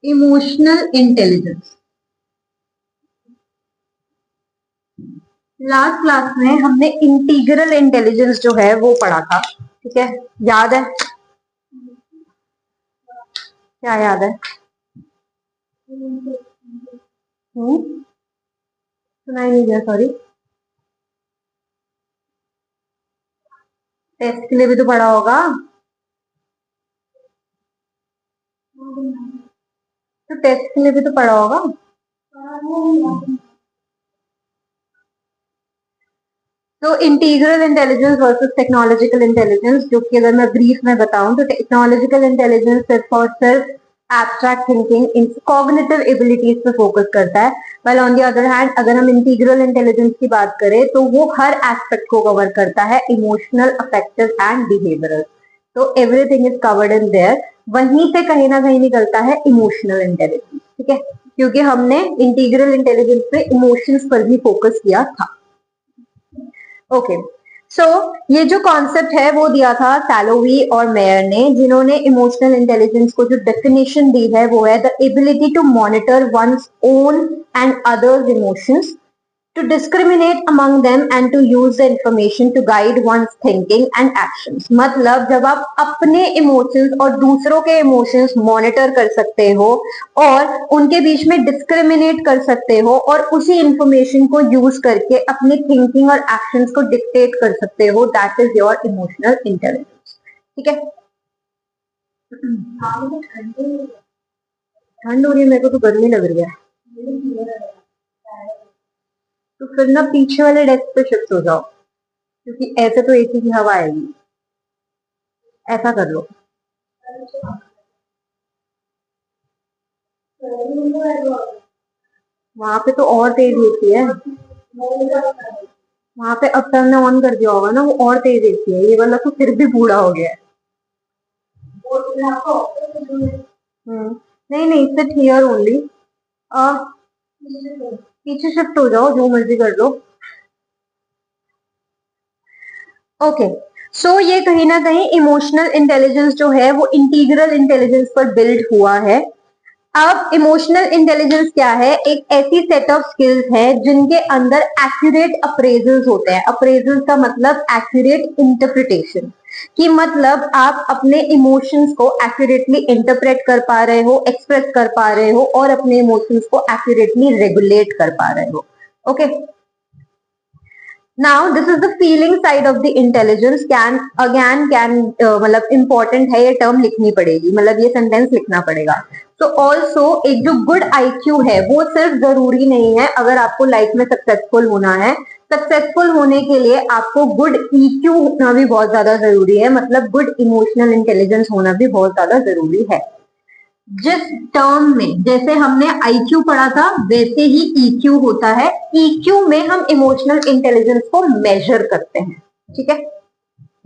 Emotional intelligence. Last class में हमने integral intelligence जो है वो पढ़ा था, ठीक है? याद है? क्या याद है? सुनाई नहीं दिया, सॉरी। टेस्ट के लिए भी तो पढ़ा होगा, तो टेस्ट के लिए भी तो पढ़ा होगा। तो integral intelligence versus technological intelligence, जो कि अगर मैं ब्रीफ में बताऊं तो टेक्नोलॉजिकल इंटेलिजेंस सिर्फ और सिर्फ एब्स्ट्रैक्ट थिंकिंग, इन कॉग्निटिव एबिलिटीज पे फोकस करता है। Well on the other hand, अगर हम इंटीग्रल इंटेलिजेंस की बात करें तो वो हर एस्पेक्ट को कवर करता है, इमोशनल, अफेक्टिव एंड बिहेवियरल। तो everything is covered in their. वहीं से कहीं ना कहीं निकलता है इमोशनल इंटेलिजेंस, ठीक है? क्योंकि हमने इंटीग्रल इंटेलिजेंस पे इमोशंस पर भी फोकस किया था। ओके, सो ये जो कॉन्सेप्ट है वो दिया था सैलोवी और मेयर ने, जिन्होंने इमोशनल इंटेलिजेंस को जो डेफिनेशन दी है वो है the ability to monitor one's own and others emotions, to discriminate among them and to use the information to guide one's thinking and actions। मतलब जब आप अपने इमोशंस और दूसरों के इमोशंस मॉनिटर कर सकते हो और उनके बीच में डिस्क्रिमिनेट कर सकते हो और उसी इंफॉर्मेशन को यूज करके अपनी थिंकिंग और एक्शंस को डिक्टेट कर सकते हो, that is your emotional intelligence, ठीक है? ठंड हो रही है, मेरे को तो गर्मी लग रही है। तो फिर ना पीछे वाले डेस्क पे शिफ्ट हो जाओ, क्योंकि ऐसे तो एसी की हवा आएगी। ऐसा कर लो। वहां पे तो और तेज एसी है। वहां पे अब टर्न ऑन कर दिया होगा ना, वो और तेज एसी है। ये वाला तो फिर भी बूढ़ा हो गया है। नहीं नहीं, सिट हियर ओनली। पीछे शिफ्ट हो जाओ, जो मर्जी कर लो। ओके, सो ये कहीं ना कहीं इमोशनल इंटेलिजेंस जो है वो इंटीग्रल इंटेलिजेंस पर बिल्ड हुआ है। अब इमोशनल इंटेलिजेंस क्या है? एक ऐसी सेट ऑफ स्किल्स है जिनके अंदर एक्यूरेट अप्रेजल्स होते हैं। अप्रेजल्स का मतलब एक्यूरेट इंटरप्रिटेशन, कि मतलब आप अपने इमोशंस को एक्यूरेटली इंटरप्रेट कर पा रहे हो, एक्सप्रेस कर पा रहे हो और अपने इमोशंस को एक्यूरेटली रेगुलेट कर पा रहे हो। Okay, now this is the feeling side of the intelligence. Can मतलब इंपॉर्टेंट है, ये टर्म लिखनी पड़ेगी, मतलब ये सेंटेंस लिखना पड़ेगा। तो ऑल्सो एक जो गुड आईक्यू है वो सिर्फ जरूरी नहीं है अगर आपको लाइफ में सक्सेसफुल होना है। सक्सेसफुल होने के लिए आपको गुड ईक्यू होना भी बहुत ज्यादा जरूरी है, मतलब गुड इमोशनल इंटेलिजेंस होना भी बहुत ज्यादा जरूरी है। जिस टर्म में जैसे हमने आईक्यू पढ़ा था वैसे ही ईक्यू होता है। ईक्यू में हम इमोशनल इंटेलिजेंस को मेजर करते हैं, ठीक है?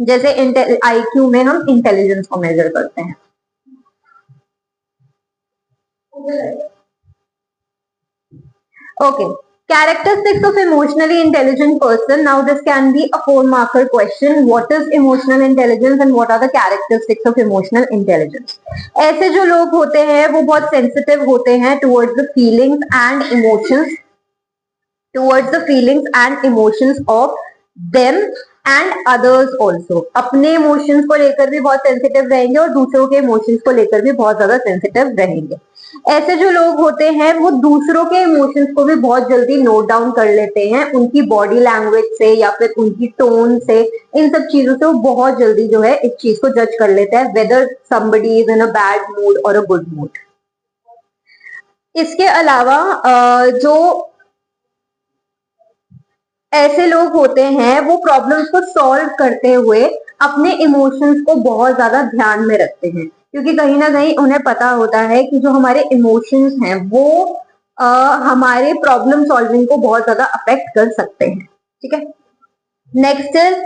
जैसे आईक्यू में हम इंटेलिजेंस को मेजर करते हैं। Okay, characteristics of emotionally intelligent person. Now this can be a 4-marker question. What is emotional intelligence and what are the characteristics of emotional intelligence? ऐसे जो लोग होते हैं वो बहुत सेंसिटिव होते हैं towards the feelings and emotions, of them and others also। अपने इमोशंस को लेकर भी बहुत सेंसिटिव रहेंगे और दूसरों के इमोशंस को लेकर भी बहुत ज्यादा सेंसिटिव रहेंगे। ऐसे जो लोग होते हैं वो दूसरों के इमोशंस को भी बहुत जल्दी नोट डाउन कर लेते हैं, उनकी बॉडी लैंग्वेज से या फिर उनकी टोन से, इन सब चीजों से वो बहुत जल्दी जो है इस चीज को जज कर लेते हैं, whether somebody is in a bad mood और अ गुड मूड। इसके अलावा जो ऐसे लोग होते हैं वो प्रॉब्लम्स को सॉल्व करते हुए अपने इमोशंस को बहुत ज्यादा ध्यान में रखते हैं, क्योंकि कहीं ना कहीं उन्हें पता होता है कि जो हमारे इमोशंस हैं वो हमारे प्रॉब्लम सॉल्विंग को बहुत ज्यादा अफेक्ट कर सकते हैं, ठीक है? नेक्स्ट इज,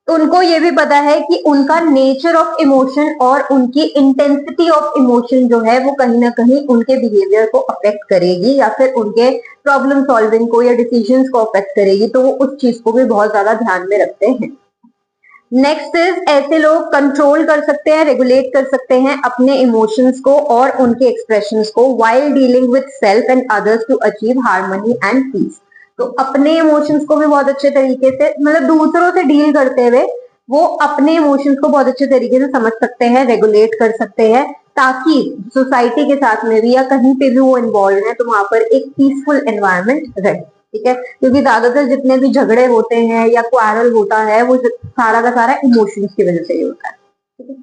उनको ये भी पता है कि उनका नेचर ऑफ इमोशन और उनकी इंटेंसिटी ऑफ इमोशन जो है वो कहीं ना कहीं उनके बिहेवियर को अफेक्ट करेगी या फिर उनके प्रॉब्लम सॉल्विंग को या डिसीजंस को अफेक्ट करेगी, तो वो उस चीज को भी बहुत ज्यादा ध्यान में रखते हैं। नेक्स्ट इज ऐसे लोग कंट्रोल कर सकते हैं, रेगुलेट कर सकते हैं अपने इमोशंस को और उनके एक्सप्रेशंस को while dealing with self and others to achieve harmony and peace. तो अपने इमोशंस को भी बहुत अच्छे तरीके से, मतलब दूसरों से डील करते हुए वो अपने इमोशंस को बहुत अच्छे तरीके से समझ सकते हैं, रेगुलेट कर सकते हैं, ताकि सोसाइटी के साथ में भी या कहीं पे भी वो इन्वॉल्व है तो वहां पर एक पीसफुल एनवायरनमेंट रहे। ठीक है, क्योंकि ज्यादातर जितने भी झगड़े होते हैं या क्वारल होता है वो सारा का सारा इमोशंस की वजह से ही होता है। ठीक है,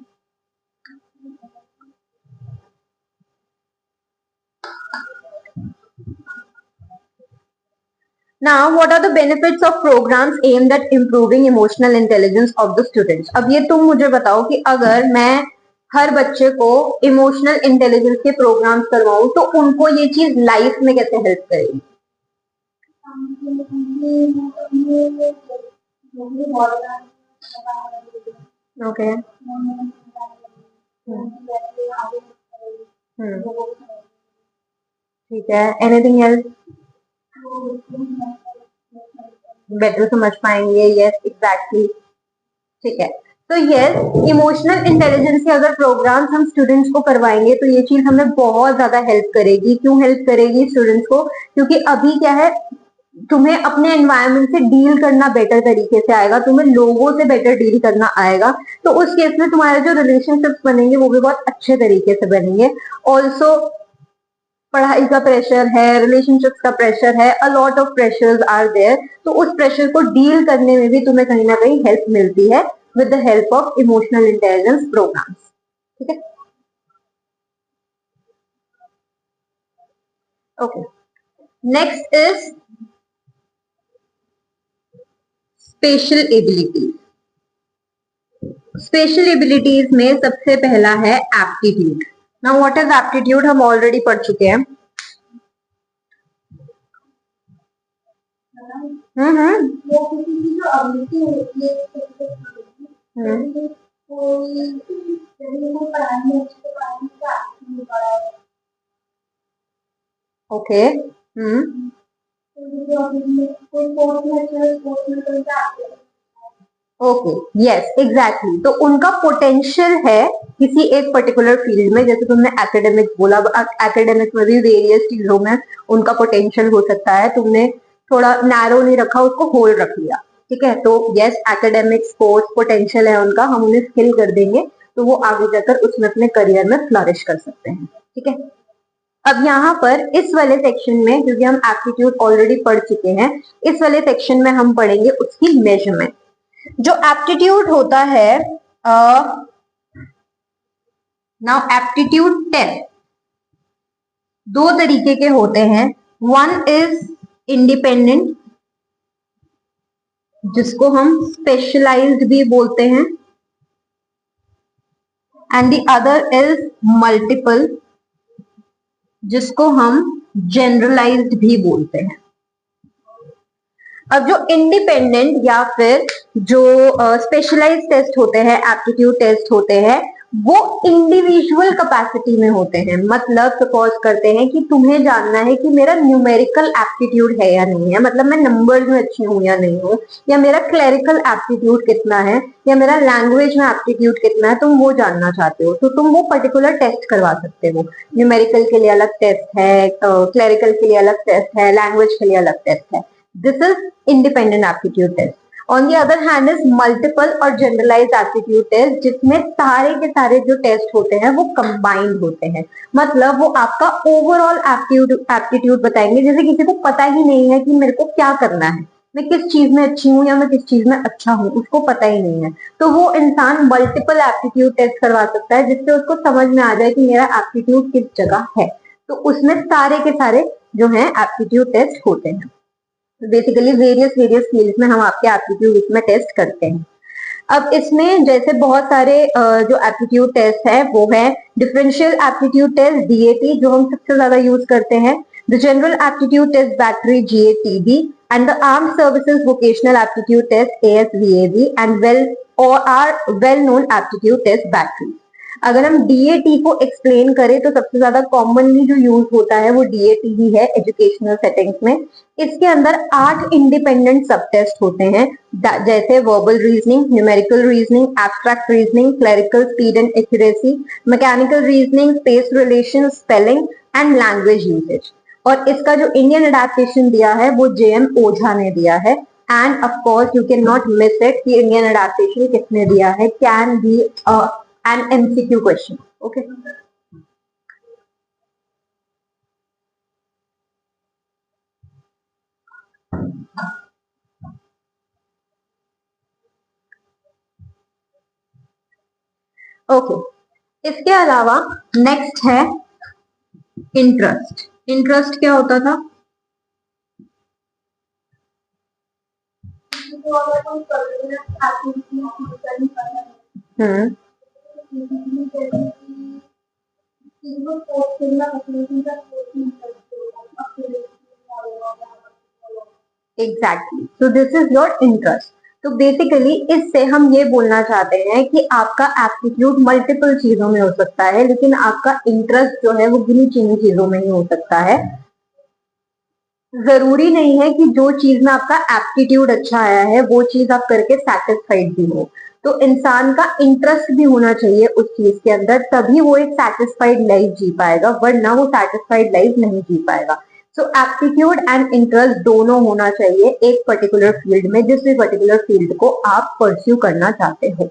Now, what are the benefits of programs aimed at improving emotional intelligence of the students? अब ये तुम मुझे बताओ कि अगर मैं हर बच्चे को इमोशनल इंटेलिजेंस के प्रोग्राम्स करवाऊं तो उनको ये चीज लाइफ में कैसे हेल्प करेगी? ओके, ठीक है, एनीथिंग एल्स? बेटर समझ पाएंगे, यस एग्जैक्टली। ठीक है, तो यस, इमोशनल इंटेलिजेंस के अगर प्रोग्राम्स हम स्टूडेंट्स को करवाएंगे तो ये चीज हमें बहुत ज्यादा हेल्प करेगी। क्यों हेल्प करेगी स्टूडेंट्स को? क्योंकि अभी क्या है, तुम्हें अपने एनवायरनमेंट से डील करना बेटर तरीके से आएगा, तुम्हें लोगों से बेटर डील करना आएगा, तो उस केस में तुम्हारे जो रिलेशनशिप्स बनेंगे वो भी बहुत अच्छे तरीके से बनेंगे। ऑल्सो पढ़ाई का प्रेशर है, रिलेशनशिप्स का प्रेशर है, a lot of pressures are there, तो उस प्रेशर को डील करने में भी तुम्हें कहीं ना कहीं हेल्प मिलती है with the help of emotional intelligence programs. ठीक है, okay. Next is special abilities. Special abilities में सबसे पहला है aptitude. Now what is aptitude हम ऑलरेडी पढ़ चुके हैं। वो किसी की जो एबिलिटी होती है, ओके, ओके, यस एग्जैक्टली, तो उनका पोटेंशियल है किसी एक पर्टिकुलर फील्ड में, जैसे तुमने एकेडमिक्स बोला, एकेडमिक्स में भी वेरियस चीजों में उनका पोटेंशियल हो सकता है, तुमने थोड़ा नैरो नहीं रखा, उसको होल रख लिया। ठीक है, तो यस, एकेडमिक स्पोर्ट्स पोटेंशियल है उनका, हम उन्हें स्किल कर देंगे तो वो आगे जाकर उसमें अपने करियर में फ्लरिश कर सकते हैं। ठीक है, अब यहाँ पर इस वाले सेक्शन में, क्योंकि हम एप्टीट्यूड ऑलरेडी पढ़ चुके हैं, इस वाले सेक्शन में हम पढ़ेंगे उसकी मेजरमेंट। जो एप्टीट्यूड होता है, नाउ एप्टीट्यूड टेस्ट दो तरीके के होते हैं। वन इज इंडिपेंडेंट, जिसको हम स्पेशलाइज्ड भी बोलते हैं, and the other is multiple, जिसको हम जनरलाइज्ड भी बोलते हैं। अब जो इंडिपेंडेंट या फिर जो स्पेशलाइज्ड टेस्ट होते हैं, एप्टीट्यूड टेस्ट होते हैं, वो इंडिविजुअल कैपेसिटी में होते हैं। मतलब सपोज करते हैं कि तुम्हें जानना है कि मेरा न्यूमेरिकल एप्टीट्यूड है या नहीं है, मतलब मैं नंबर्स में अच्छी हूं या नहीं हूं, या मेरा क्लरिकल एप्टीट्यूड कितना है, या मेरा लैंग्वेज में एप्टीट्यूड कितना है, तुम वो जानना चाहते हो तो तुम वो पर्टिकुलर टेस्ट करवा सकते हो। न्यूमेरिकल के लिए अलग टेस्ट है, क्लरिकल के लिए अलग टेस्ट है, लैंग्वेज के लिए अलग टेस्ट है। This is independent aptitude test. On the other hand is multiple और जनरलाइज्ड एप्टीट्यूड टेस्ट, जिसमें सारे के सारे जो टेस्ट होते हैं वो कंबाइंड होते हैं। मतलब वो आपका ओवरऑल एप्टीट्यूड बताएंगे, जैसे किसी को पता ही नहीं है कि मेरे को क्या करना है, मैं किस चीज में अच्छी हूँ या मैं किस चीज में अच्छा हूँ, उसको पता ही नहीं है, तो वो इंसान मल्टीपल एप्टीट्यूड टेस्ट करवा सकता है, जिससे उसको समझ में आ जाए कि मेरा एप्टीट्यूड किस जगह है। तो उसमें सारे के सारे जो है एप्टीट्यूड टेस्ट होते हैं। बेसिकली वेरियस फील्ड्स में हम आपके एप्टीट्यूड इसमें टेस्ट करते हैं। अब इसमें जैसे बहुत सारे जो एप्टीट्यूड टेस्ट है वो है डिफरेंशियल एप्टीट्यूड टेस्ट डीएटी, जो हम सबसे ज्यादा यूज करते हैं, the general aptitude test battery GATB, and the armed services vocational aptitude test ASVAB, and well known aptitude test battery. अगर हम डीएटी को एक्सप्लेन करें तो सबसे ज्यादा कॉमनली जो यूज होता है वो डीएटी ही है एजुकेशनल सेटिंग्स में। इसके अंदर 8 इंडिपेंडेंट सब टेस्ट होते हैं, जैसे verbal reasoning, numerical reasoning, abstract reasoning, clerical speed and accuracy, mechanical reasoning, space relation, spelling and language usage. और इसका जो इंडियन अडेप्टेशन दिया है वो जेएम ओझा ने दिया है। And of course you can not miss it कि इंडियन अडेप्टेशन किसने दिया है, can be an MCQ question. Okay, okay. इसके अलावा नेक्स्ट है इंटरेस्ट। इंटरेस्ट क्या होता था? Hmm, exactly, so this is your interest. तो बेसिकली इससे हम ये बोलना चाहते हैं कि आपका एप्टीट्यूड मल्टीपल चीजों में हो सकता है, लेकिन आपका इंटरेस्ट जो है वो गिनी चुनी चीजों में ही हो सकता है। जरूरी नहीं है कि जो चीज में आपका एप्टीट्यूड अच्छा आया है वो चीज आप करके सेटिस्फाइड भी हो। तो इंसान का इंटरेस्ट भी होना चाहिए उस चीज के अंदर, तभी वो एक सेटिस्फाइड लाइफ जी पाएगा, वरना वो सेटिस्फाइड लाइफ नहीं जी पाएगा। सो एप्टीट्यूड एंड इंटरेस्ट दोनों होना चाहिए एक पर्टिकुलर फील्ड में, जिस भी पर्टिकुलर फील्ड को आप परस्यू करना चाहते हो।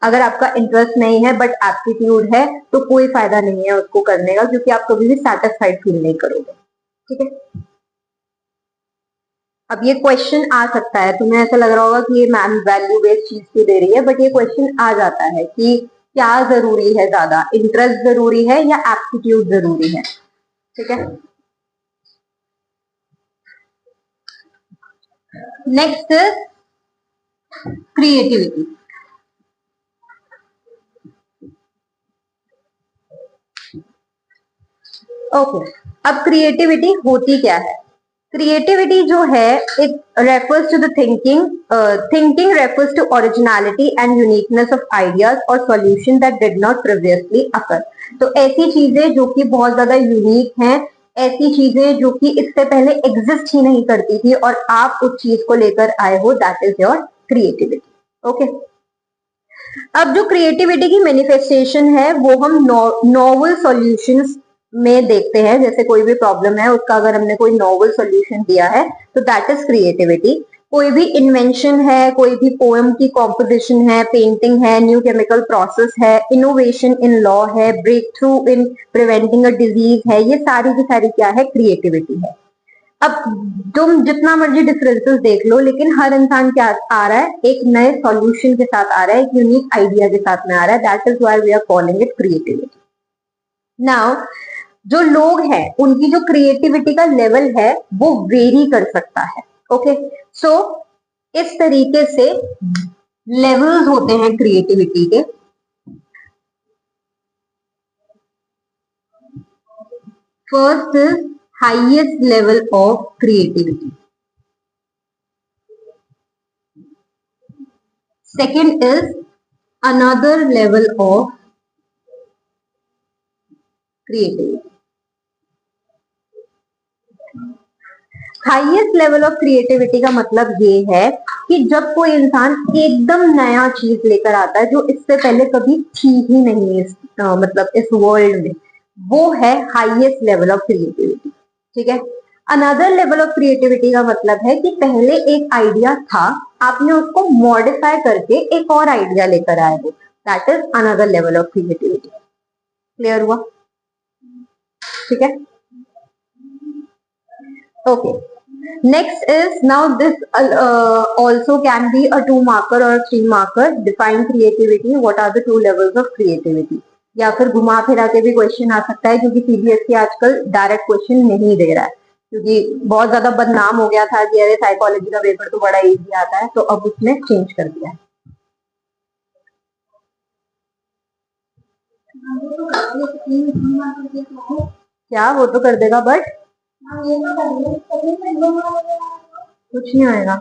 अगर आपका इंटरेस्ट नहीं है बट एप्टीट्यूड है तो कोई फायदा नहीं है उसको करने का, क्योंकि आप कभी भी सेटिस्फाइड फील नहीं करोगे। ठीक है, अब ये क्वेश्चन आ सकता है, तुम्हें ऐसा लग रहा होगा कि ये मैम वैल्यू बेस्ड चीज क्यों दे रही है, बट ये क्वेश्चन आ जाता है कि क्या जरूरी है, ज्यादा इंटरेस्ट जरूरी है या एप्टीट्यूड जरूरी है। ठीक है, नेक्स्ट क्रिएटिविटी। ओके, अब क्रिएटिविटी होती क्या है? क्रिएटिविटी जो है it refers to the thinking, thinking refers to originality and uniqueness of ideas और solution that did not previously occur. तो ऐसी चीजें जो कि बहुत ज्यादा यूनिक हैं, ऐसी चीजें जो कि इससे पहले एग्जिस्ट ही नहीं करती थी और आप उस चीज को लेकर आए हो, that is your creativity. Okay, अब जो क्रिएटिविटी की मैनिफेस्टेशन है वो हम नॉवल सॉल्यूशंस में देखते हैं। जैसे कोई भी प्रॉब्लम है उसका अगर हमने कोई नॉवल सॉल्यूशन दिया है तो दैट इज क्रिएटिविटी। कोई भी इन्वेंशन है, कोई भी पोएम की कॉम्पोजिशन है, पेंटिंग है, न्यू केमिकल प्रोसेस है, इनोवेशन इन लॉ है, breakthrough in preventing a disease है, ये सारी की सारी क्या है, क्रिएटिविटी है। अब तुम जितना मर्जी डिफरेंसेस देख लो, लेकिन हर इंसान क्या आ रहा है, एक नए सॉल्यूशन के साथ आ रहा है, एक यूनिक आइडिया के साथ में आ रहा है, that is why we are calling it creativity. Now जो लोग हैं उनकी जो क्रिएटिविटी का लेवल है वो वेरी कर सकता है। ओके, सो इस तरीके से लेवल्स होते हैं क्रिएटिविटी के। First is highest level of creativity, second is another level of creativity। Highest level of creativity का मतलब ये है कि जब कोई इंसान एकदम नया चीज लेकर आता है जो इससे पहले कभी थी ही नहीं इस मतलब इस वर्ल्ड में, वो है हाईएस्ट लेवल ऑफ क्रिएटिविटी। ठीक है, अनदर लेवल ऑफ क्रिएटिविटी का मतलब है कि पहले एक आइडिया था, आपने उसको मॉडिफाई करके एक और आइडिया लेकर आए हो, that is another level of creativity. Clear हुआ? ठीक है, okay. Next is, now this also can be a 2 marker or a 3 marker. Define creativity. What are the 2 levels of creativity? या फिर घुमा फिरा के भी क्वेश्चन आ सकता है, क्योंकि सीबीएसई आजकल डायरेक्ट क्वेश्चन नहीं दे रहा है, क्योंकि बहुत ज्यादा बदनाम हो गया था कि अरे साइकोलॉजी का पेपर तो बड़ा इजी आता है, तो अब उसने चेंज कर दिया है। क्या वो तो कर देगा, बट कुछ नहीं आएगा।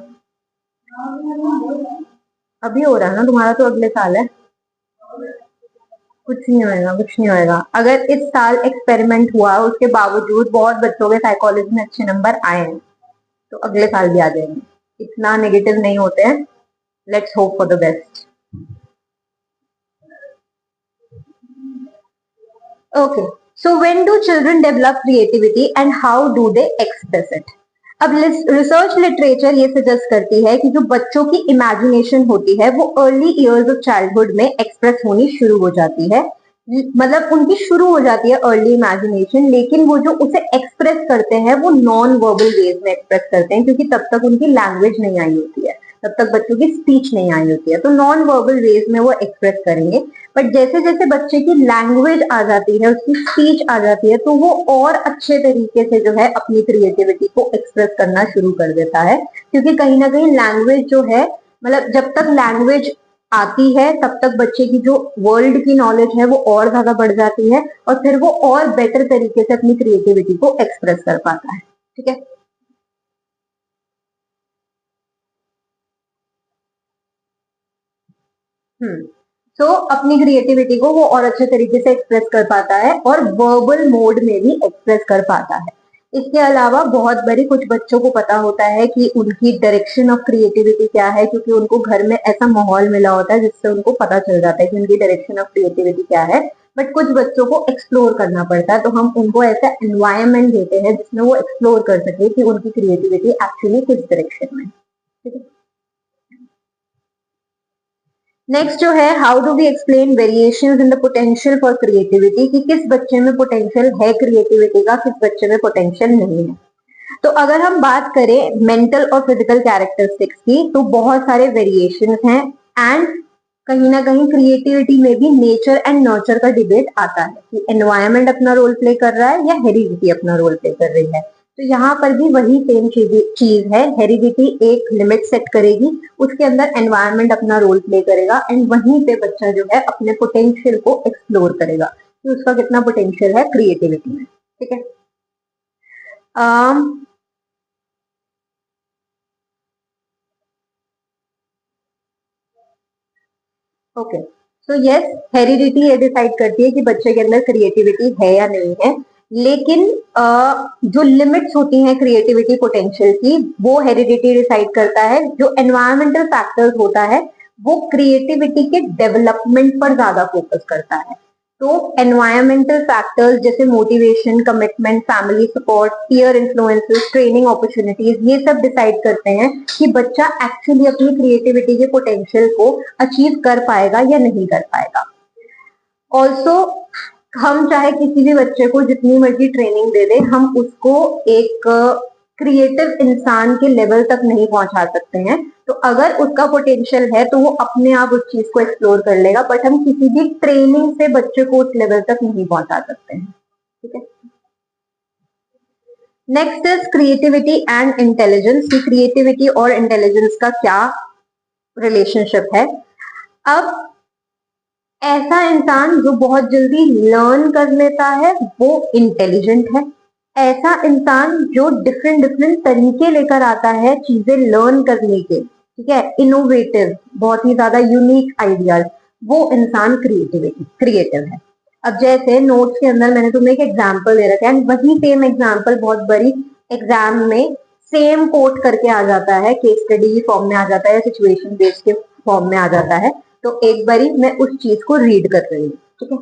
अभी हो रहा है ना तुम्हारा, तो अगले साल है, कुछ नहीं होएगा, कुछ नहीं होएगा। अगर इस साल एक्सपेरिमेंट हुआ उसके बावजूद बहुत बच्चों के साइकोलॉजी में अच्छे नंबर आए हैं, तो अगले साल भी आ जाएंगे। इतना नेगेटिव नहीं होते हैं। Let's hope for the best. Okay, so when do children develop creativity and how do they express it? अब रिसर्च लिटरेचर ये सजेस्ट करती है कि जो बच्चों की इमेजिनेशन होती है वो अर्ली इयर्स ऑफ चाइल्डहुड में एक्सप्रेस होनी शुरू हो जाती है। मतलब उनकी शुरू हो जाती है अर्ली इमेजिनेशन, लेकिन वो जो उसे एक्सप्रेस करते हैं वो नॉन वर्बल वेज में एक्सप्रेस करते हैं, क्योंकि तब तक उनकी लैंग्वेज नहीं आई होती है, तब तक बच्चों की स्पीच नहीं आई होती है, तो नॉन वर्बल वेज में वो एक्सप्रेस करेंगे। बट जैसे जैसे बच्चे की लैंग्वेज आ जाती है, उसकी स्पीच आ जाती है, तो वो और अच्छे तरीके से जो है अपनी क्रिएटिविटी को एक्सप्रेस करना शुरू कर देता है, क्योंकि कहीं ना कहीं लैंग्वेज जो है, मतलब जब तक लैंग्वेज आती है तब तक बच्चे की जो वर्ल्ड की नॉलेज है वो और ज्यादा बढ़ जाती है, और फिर वो और बेटर तरीके से अपनी क्रिएटिविटी को एक्सप्रेस कर पाता है। ठीक है। तो अपनी क्रिएटिविटी को वो और अच्छे तरीके से एक्सप्रेस कर पाता है और वर्बल मोड में भी एक्सप्रेस कर पाता है। इसके अलावा बहुत बड़ी कुछ बच्चों को पता होता है कि उनकी डायरेक्शन ऑफ क्रिएटिविटी क्या है, क्योंकि उनको घर में ऐसा माहौल मिला होता है जिससे उनको पता चल जाता है कि उनकी डायरेक्शन ऑफ क्रिएटिविटी क्या है। बट कुछ बच्चों को एक्सप्लोर करना पड़ता है, तो हम उनको ऐसा एनवायरमेंट देते हैं जिसमें वो एक्सप्लोर कर सके कि उनकी क्रिएटिविटी एक्चुअली किस डायरेक्शन में। ठीक है। नेक्स्ट जो है, how do we explain variations in the potential for creativity, कि किस बच्चे में पोटेंशियल है क्रिएटिविटी का, किस बच्चे में पोटेंशियल नहीं है। तो अगर हम बात करें मेंटल और फिजिकल कैरेक्टरिस्टिक्स की, तो बहुत सारे वेरिएशंस हैं, एंड कहीं ना कहीं क्रिएटिविटी में भी नेचर एंड नर्चर का डिबेट आता है कि एनवायरमेंट अपना रोल प्ले कर रहा है या हेरिडिटी अपना रोल प्ले कर रही है। तो यहाँ पर भी वही सेम चीज है, हेरिडिटी एक लिमिट सेट करेगी, उसके अंदर एनवायरमेंट अपना रोल प्ले करेगा, एंड वहीं पे बच्चा जो है अपने पोटेंशियल को एक्सप्लोर करेगा कि उसका कितना पोटेंशियल है क्रिएटिविटी में। ठीक है। ओके, तो यस, हेरिडिटी ये डिसाइड करती है कि बच्चे के अंदर क्रिएटिविटी है या नहीं है, लेकिन जो लिमिट्स होती हैं क्रिएटिविटी पोटेंशियल की, वो हेरिडिटी डिसाइड करता है। जो एनवायरमेंटल फैक्टर्स होता है वो क्रिएटिविटी के डेवलपमेंट पर ज्यादा फोकस करता है। तो एनवायरमेंटल फैक्टर्स जैसे motivation, commitment, family support, peer influences, training opportunities, ये सब डिसाइड करते हैं कि बच्चा एक्चुअली अपनी क्रिएटिविटी के पोटेंशियल को अचीव कर पाएगा या नहीं कर पाएगा। ऑल्सो हम चाहे किसी भी बच्चे को जितनी मर्जी ट्रेनिंग दे दे, हम उसको एक क्रिएटिव इंसान के लेवल तक नहीं पहुंचा सकते हैं। तो अगर उसका पोटेंशियल है तो वो अपने आप उस चीज को एक्सप्लोर कर लेगा, बट हम किसी भी ट्रेनिंग से बच्चे को उस लेवल तक नहीं पहुंचा सकते हैं। ठीक है। Next is creativity and intelligence, की क्रिएटिविटी और इंटेलिजेंस का क्या रिलेशनशिप है। अब ऐसा इंसान जो बहुत जल्दी लर्न कर लेता है वो इंटेलिजेंट है। ऐसा इंसान जो डिफरेंट डिफरेंट तरीके लेकर आता है चीजें लर्न करने के, ठीक है, इनोवेटिव, बहुत ही ज्यादा यूनिक आइडियाज, वो इंसान क्रिएटिव है। अब जैसे नोट्स के अंदर मैंने तुम्हें एक एग्जाम्पल दे रखा है, वही सेम एग्जाम्पल बहुत बड़ी एग्जाम में सेम कोट करके आ जाता है, केस स्टडी फॉर्म में आ जाता है, सिचुएशन बेस्ड के फॉर्म में आ जाता है। तो एक बारी मैं उस चीज को रीड कर रही हूँ। ठीक है।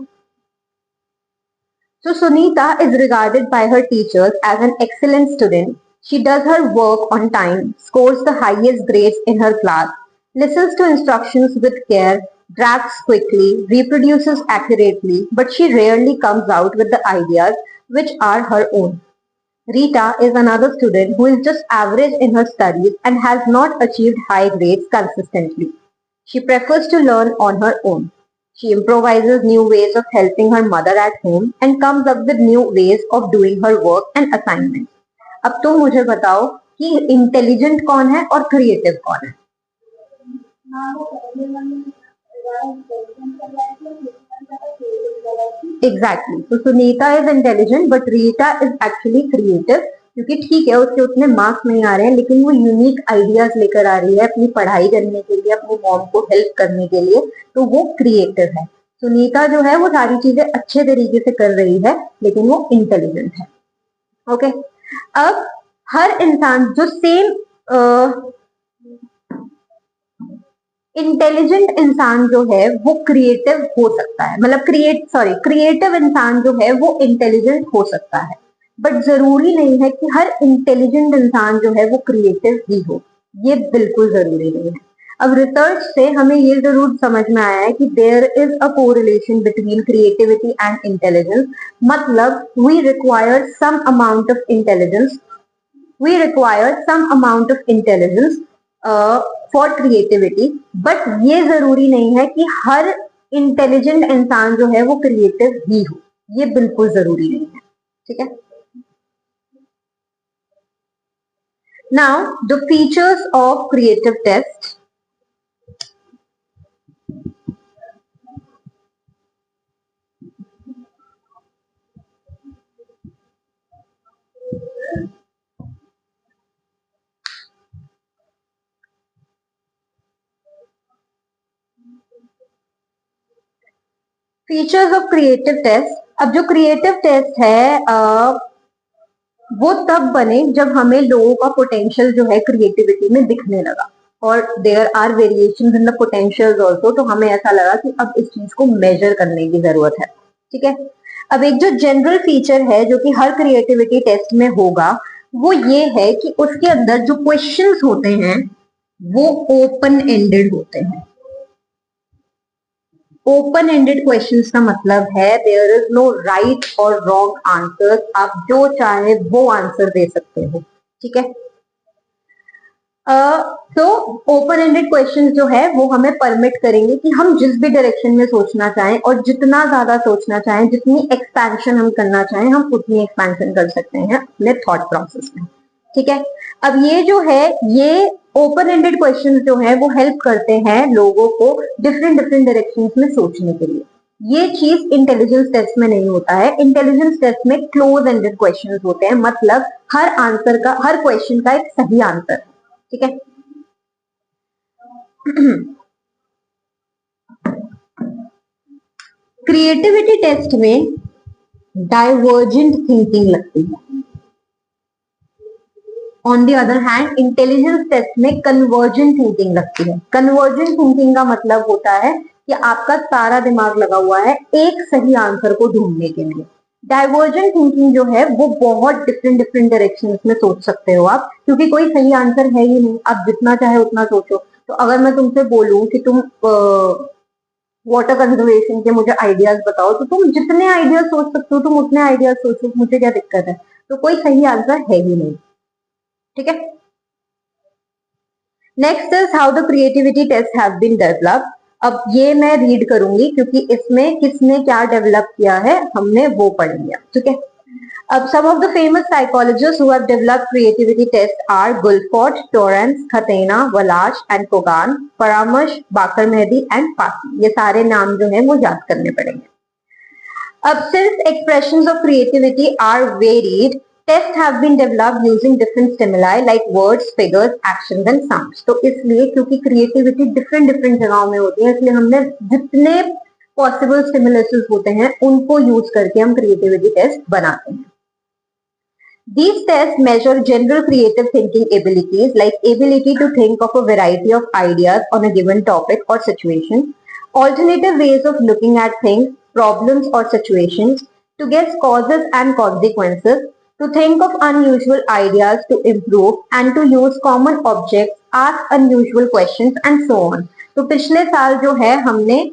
So Sunita is regarded by her teachers as an excellent student. She does her work on time, scores the highest grades in her class, listens to instructions with care, drafts quickly, reproduces accurately, but she rarely comes out with the ideas which are her own. Rita is another student who is just average in her studies and has not achieved high grades consistently. She prefers to learn on her own. She improvises new ways of helping her mother at home and comes up with new ways of doing her work and assignments. अब तुम मुझे बताओ कि intelligent कौन है और creative कौन है। एग्जैक्टली, तो Sunita is intelligent but Rita is actually creative, क्योंकि ठीक है उसके उतने मार्क्स नहीं आ रहे हैं, लेकिन वो यूनिक आइडियाज लेकर आ रही है अपनी पढ़ाई करने के लिए, अपनी मॉम को हेल्प करने के लिए, तो वो क्रिएटिव है। सुनीता जो है वो सारी चीजें अच्छे तरीके से कर रही है, लेकिन वो इंटेलिजेंट है। ओके, अब हर इंसान जो सेम इंटेलिजेंट इंसान जो है वो क्रिएटिव हो सकता है, मतलब क्रिएटिव इंसान जो है वो इंटेलिजेंट हो सकता है, बट जरूरी नहीं है कि हर इंटेलिजेंट इंसान जो है वो क्रिएटिव ही हो, ये बिल्कुल जरूरी नहीं है। अब रिसर्च से हमें ये जरूर समझ में आया है कि there is a correlation between creativity and intelligence, मतलब we require some amount of intelligence for creativity, but ये जरूरी नहीं है कि हर इंटेलिजेंट इंसान जो है वो क्रिएटिव ही हो, ये बिल्कुल जरूरी नहीं है। ठीक है, now the features of creative test. Features of creative test, अब जो क्रिएटिव टेस्ट है वो तब बने जब हमें लोगों का पोटेंशियल जो है क्रिएटिविटी में दिखने लगा, और there are variations in the potentials also, तो हमें ऐसा लगा कि अब इस चीज को मेजर करने की जरूरत है। ठीक है, अब एक जो जनरल फीचर है जो कि हर क्रिएटिविटी टेस्ट में होगा वो ये है कि उसके अंदर जो क्वेश्चंस होते हैं वो ओपन एंडेड होते हैं। ओपन एंडेड क्वेश्चंस का मतलब है देयर इज नो राइट और रॉन्ग आंसर, आप जो चाहे वो आंसर दे सकते हो। ठीक है, तो ओपन एंडेड क्वेश्चन जो है वो हमें परमिट करेंगे कि हम जिस भी डायरेक्शन में सोचना चाहें और जितना ज्यादा सोचना चाहें, जितनी एक्सपेंशन हम करना चाहें, हम उतनी एक्सपेंशन कर सकते हैं अपने थॉट प्रोसेस में। ठीक है, अब ये जो है ये ओपन एंडेड क्वेश्चन जो है वो हेल्प करते हैं लोगों को डिफरेंट डिफरेंट डायरेक्शन में सोचने के लिए। ये चीज इंटेलिजेंस टेस्ट में नहीं होता है। इंटेलिजेंस टेस्ट में क्लोज एंडेड क्वेश्चन होते हैं, मतलब हर क्वेश्चन का एक सही आंसर है। ठीक है, क्रिएटिविटी टेस्ट में डाइवर्जेंट थिंकिंग लगती है। On the other hand intelligence test में कन्वर्जेंट थिंकिंग लगती है। कन्वर्जेंट थिंकिंग का मतलब होता है कि आपका सारा दिमाग लगा हुआ है एक सही आंसर को ढूंढने के लिए। डाइवर्जेंट थिंकिंग जो है वो बहुत डिफरेंट डिफरेंट डायरेक्शंस में सोच सकते हो आप, क्योंकि कोई सही आंसर है ही नहीं, आप जितना चाहे उतना सोचो। तो अगर मैं तुमसे बोलूं कि तुम वाटर कंजर्वेशन के मुझे आइडियाज बताओ, तो तुम जितने आइडियाज सोच सकते हो तुम उतने आइडियाज सोचो, मुझे क्या दिक्कत है। तो कोई सही आंसर है ही नहीं। ठीक है, next is how the creativity test have been developed. अब ये मैं रीड करूंगी क्योंकि इसमें किसने क्या डेवलप किया है हमने वो पढ़ लिया। ठीक है, अब some of the famous psychologists who have developed creativity tests are Guilford, Torrance, Khatena, Walash and Kogan, Paramesh, Bakar Mehdi and Pasi। ये सारे नाम जो हैं वो याद करने पड़ेंगे। अब since expressions of creativity are varied, tests have been developed using different stimuli like words, figures, actions and sounds। तो इसलिए क्योंकि creativity different different जगहों में होती है, इसलिए हमने जितने possible stimuluses होते हैं उनको यूज करके हम creativity test बनाते हैं। These tests measure general creative thinking abilities like ability to think of a variety of ideas on a given topic or situation, alternative ways of looking at things, problems or situations, to guess causes and consequences, to think of unusual ideas to improve, and to use common objects, ask unusual questions and so on। तो पिछले साल जो है हमने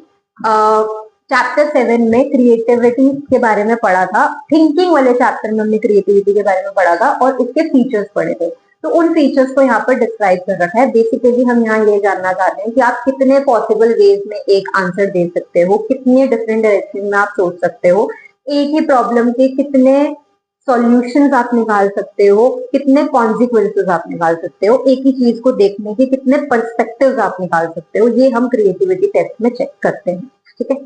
chapter 7 में creativity के बारे में पढ़ा था, थिंकिंग वाले चैप्टर में हमने क्रिएटिविटी के बारे में पढ़ा था और इसके फीचर्स पढ़े थे। तो उन फीचर्स को यहाँ पर डिस्क्राइब कर रखा है। बेसिकली हम यहाँ ये जानना चाहते हैं कि आप कितने पॉसिबल वेज में एक आंसर दे सकते हो, कितने डिफरेंट डायरेक्शन में आप सोच सकते हो, एक ही प्रॉब्लम के कितने सॉल्यूशंस आप निकाल सकते हो, कितने कॉन्सिक्वेंसेस आप निकाल सकते हो, एक ही चीज को देखने के कितने पर्सपेक्टिव्स आप निकाल सकते हो, ये हम क्रिएटिविटी टेस्ट में चेक करते हैं। ठीक है,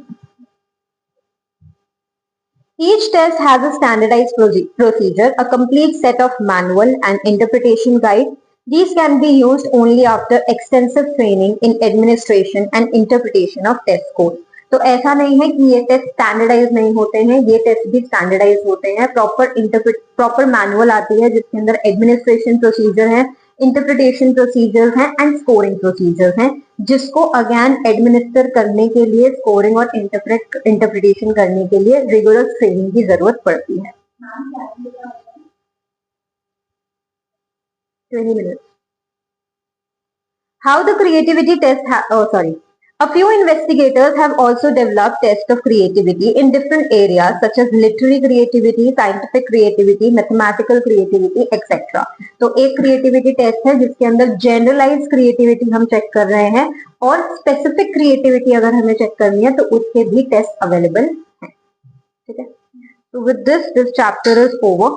each test has a standardized procedure, a complete set of manual and interpretation guide. These can be used only after extensive training in administration and interpretation of test codes। तो ऐसा नहीं है कि ये टेस्ट स्टैंडर्डाइज नहीं होते हैं, ये टेस्ट भी स्टैंडर्डाइज होते हैं। प्रॉपर मैनुअल आती है जिसके अंदर एडमिनिस्ट्रेशन प्रोसीजर है, इंटरप्रिटेशन प्रोसीजर हैं एंड स्कोरिंग प्रोसीजर हैं, जिसको अगेन एडमिनिस्टर करने के लिए, स्कोरिंग और इंटरप्रिटेशन करने के लिए रिगोरस ट्रेनिंग की जरूरत पड़ती है। 20 minutes. How the creativity test a few investigators have also developed tests of creativity in different areas such as literary creativity, scientific creativity, mathematical creativity, etc. तो एक creativity test है जिसके अंदर generalized creativity हम चेक कर रहे हैं और specific creativity अगर हमें चेक करनी है तो उसके भी टेस्ट अवेलेबल हैं। ठीक है, so with this chapter is over.